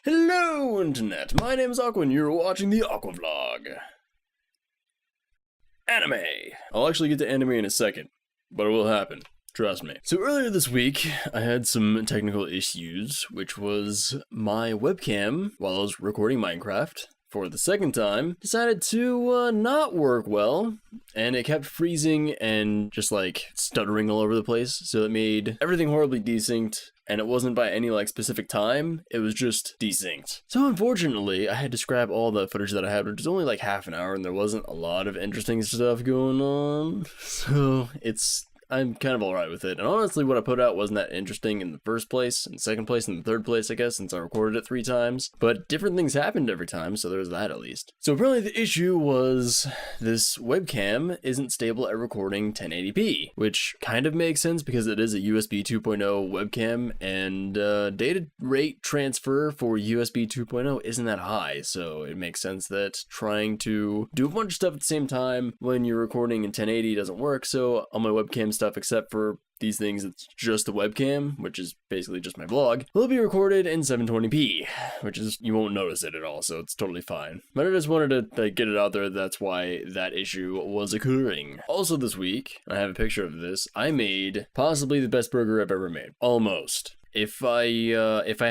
Hello, Internet! My name is Aqua, and you're watching the Aqua Vlog. Anime! I'll actually get to anime in a second, but it will happen. Trust me. So earlier this week, I had some technical issues, which was my webcam, while I was recording Minecraft, for the second time, decided to not work well, and it kept freezing and just like stuttering all over the place, so it made everything horribly desynced, and it wasn't by any like specific time, it was just desynced. So unfortunately, I had to scrap all the footage that I had, which was only like half an hour, and there wasn't a lot of interesting stuff going on, so I'm kind of alright with it. And honestly, what I put out wasn't that interesting in the first place, in the second place, and the third place, I guess, since I recorded it 3 times. But different things happened every time, so there's that at least. So apparently the issue was this webcam isn't stable at recording 1080p, which kind of makes sense because it is a USB 2.0 webcam, and data rate transfer for USB 2.0 isn't that high, so it makes sense that trying to do a bunch of stuff at the same time when you're recording in 1080 doesn't work. So on my webcam stuff, except for these things, it's just the webcam, which is basically just my vlog, will be recorded in 720p, which is, you won't notice it at all, so it's totally fine. But I just wanted to get it out there. That's why that issue was occurring. Also this week, I have a picture of this, I made possibly the best burger I've ever made. Almost. If I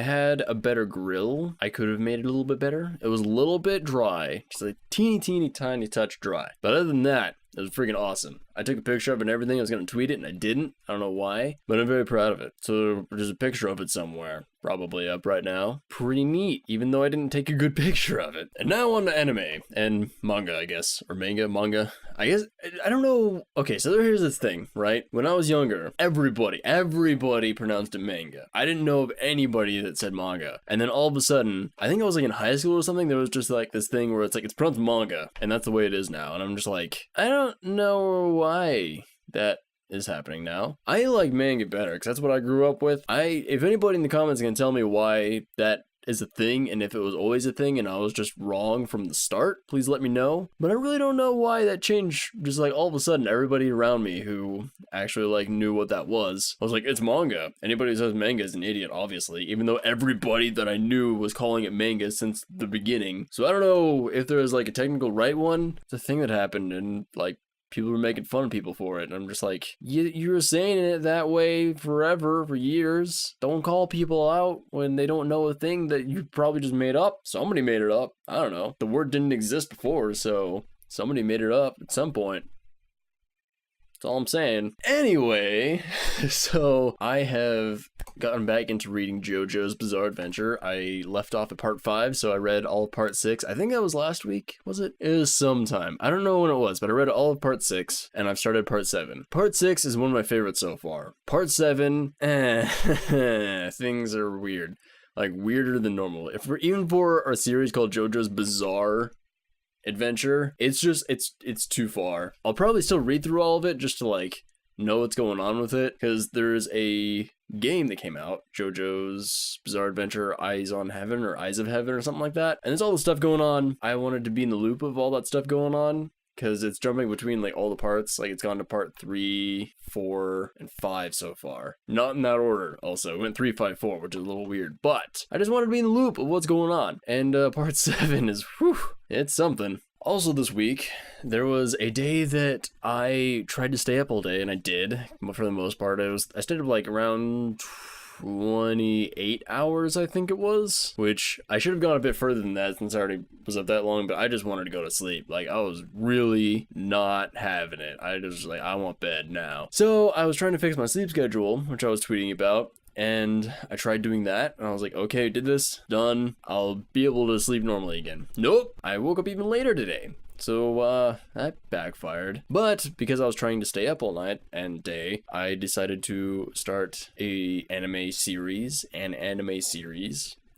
had a better grill, I could have made it a little bit better. It was a little bit dry, just a teeny tiny touch dry. But other than that, it was freaking awesome. I took a picture of it and everything. I was going to tweet it and I didn't. I don't know why, but I'm very proud of it. So there's a picture of it somewhere, probably up right now. Pretty neat, even though I didn't take a good picture of it. And now on to anime and manga, I guess, or manga. I guess, I don't know. Okay, so here's this thing, right? When I was younger, everybody pronounced it manga. I didn't know of anybody that said manga. And then all of a sudden, I think I was like in high school or something, there was just like this thing where it's like, it's pronounced manga, and that's the way it is now. And I'm just like, I don't know why that is happening now. I like manga better because that's what I grew up with. If anybody in the comments can tell me why that is a thing, and if it was always a thing and I was just wrong from the start, please let me know. But I really don't know why that changed. Just like all of a sudden, everybody around me who actually like knew what that was, I was like, it's manga. Anybody who says manga is an idiot, obviously, even though everybody that I knew was calling it manga since the beginning. So I don't know if there was like a technical right one. It's a thing that happened, and like people were making fun of people for it, and I'm just like, you were saying it that way forever, for years. Don't call people out when they don't know a thing that you probably just made up. Somebody made it up. I don't know. The word didn't exist before, so somebody made it up at some point. That's all I'm saying. Anyway, so I have gotten back into reading JoJo's Bizarre Adventure. I left off at part 5, so I read all of part 6. I think that was last week, was it? It was sometime. I don't know when it was, but I read all of part 6, and I've started part 7. Part 6 is one of my favorites so far. Part 7, things are weird. Like, weirder than normal. Even for a series called JoJo's Bizarre Adventure, it's too far. I'll probably still read through all of it just to like know what's going on with it, because there's a game that came out, JoJo's Bizarre Adventure Eyes on Heaven or Eyes of Heaven or something like that, and there's all this stuff going on. I wanted to be in the loop of all that stuff going on, because it's jumping between like all the parts. Like it's gone to part 3, 4, and 5 so far. Not in that order. Also, it went 3, 5, 4, which is a little weird. But I just wanted to be in the loop of what's going on. And part 7 is, whew, it's something. Also this week, there was a day that I tried to stay up all day, and I did. For the most part, I stayed up like around 28 hours, I think it was, which I should have gone a bit further than that since I already was up that long, but I just wanted to go to sleep. Like, I was really not having it. I just was like, I want bed now. So I was trying to fix my sleep schedule, which I was tweeting about, and I tried doing that, and I was like, okay, did this, done, I'll be able to sleep normally again. Nope, I woke up even later today. So, that backfired. But because I was trying to stay up all night and day, I decided to start an anime series.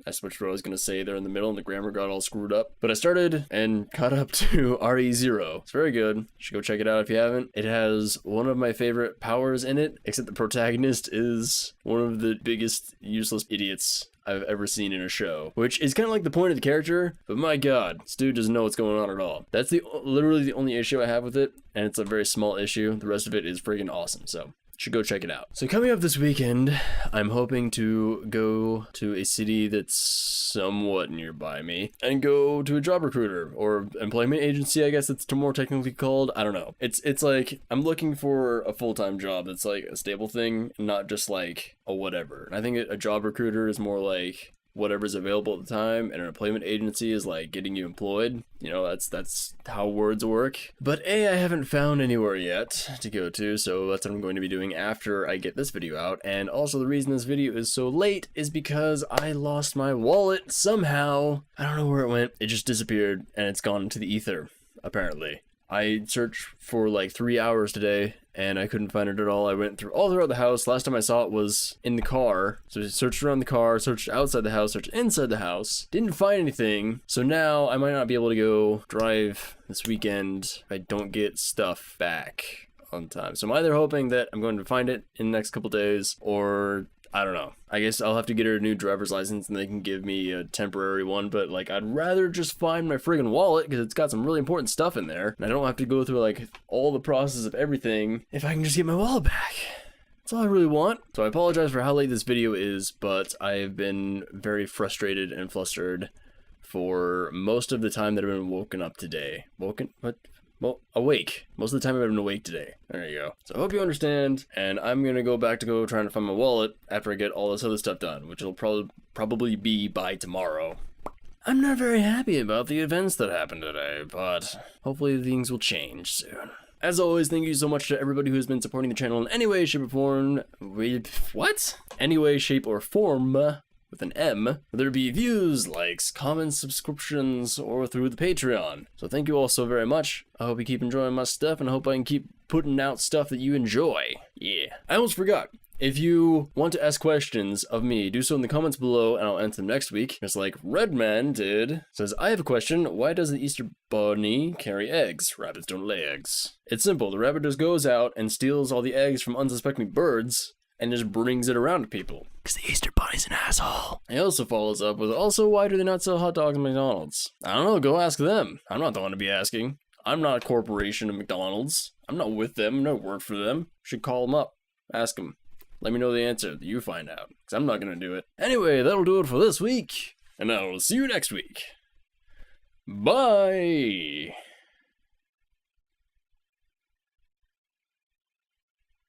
I switched what I was going to say there in the middle, and the grammar got all screwed up. But I started and caught up to RE0. It's very good. You should go check it out if you haven't. It has one of my favorite powers in it, except the protagonist is one of the biggest useless idiots I've ever seen in a show, which is kind of like the point of the character, but my god, this dude doesn't know what's going on at all. That's literally the only issue I have with it, and it's a very small issue. The rest of it is freaking awesome, so should go check it out. So coming up this weekend, I'm hoping to go to a city that's somewhat nearby me and go to a job recruiter or employment agency, I guess it's more technically called. I don't know. It's like I'm looking for a full-time job that's like a stable thing, not just like a whatever. And I think a job recruiter is more like whatever's available at the time, and an employment agency is like getting you employed. You know, that's how words work. But I haven't found anywhere yet to go to, so that's what I'm going to be doing after I get this video out. And also the reason this video is so late is because I lost my wallet somehow. I don't know where it went. It just disappeared and it's gone into the ether, apparently. I searched for like 3 hours today and I couldn't find it at all. I went through all throughout the house. Last time I saw it was in the car. So I searched around the car, searched outside the house, searched inside the house. Didn't find anything. So now I might not be able to go drive this weekend if I don't get stuff back on time. So I'm either hoping that I'm going to find it in the next couple days, or I don't know. I guess I'll have to get her a new driver's license and they can give me a temporary one, but like I'd rather just find my friggin' wallet because it's got some really important stuff in there and I don't have to go through like all the process of everything if I can just get my wallet back. That's all I really want. So I apologize for how late this video is, but I've been very frustrated and flustered for most of the time that I've been woken up today. Well, awake. Most of the time I've been awake today. There you go. So I hope you understand, and I'm gonna go back to trying to find my wallet after I get all this other stuff done, which will probably be by tomorrow. I'm not very happy about the events that happened today, but hopefully things will change soon. As always, thank you so much to everybody who's been supporting the channel in any way, shape, or form. Any way, shape, or form. With an M, whether it be views, likes, comments, subscriptions, or through the Patreon. So thank you all so very much. I hope you keep enjoying my stuff, and I hope I can keep putting out stuff that you enjoy. Yeah. I almost forgot. If you want to ask questions of me, do so in the comments below, and I'll answer them next week. Just like Redman did. Says, I have a question. Why does the Easter Bunny carry eggs? Rabbits don't lay eggs. It's simple. The rabbit just goes out and steals all the eggs from unsuspecting birds, and just brings it around to people. Because the Easter Bunny's an asshole. He also follows up with, also, why do they not sell hot dogs at McDonald's? I don't know, go ask them. I'm not the one to be asking. I'm not a corporation of McDonald's. I'm not with them, I don't work for them. Should call them up, ask them. Let me know the answer that you find out, because I'm not going to do it. Anyway, that'll do it for this week, and I will see you next week. Bye!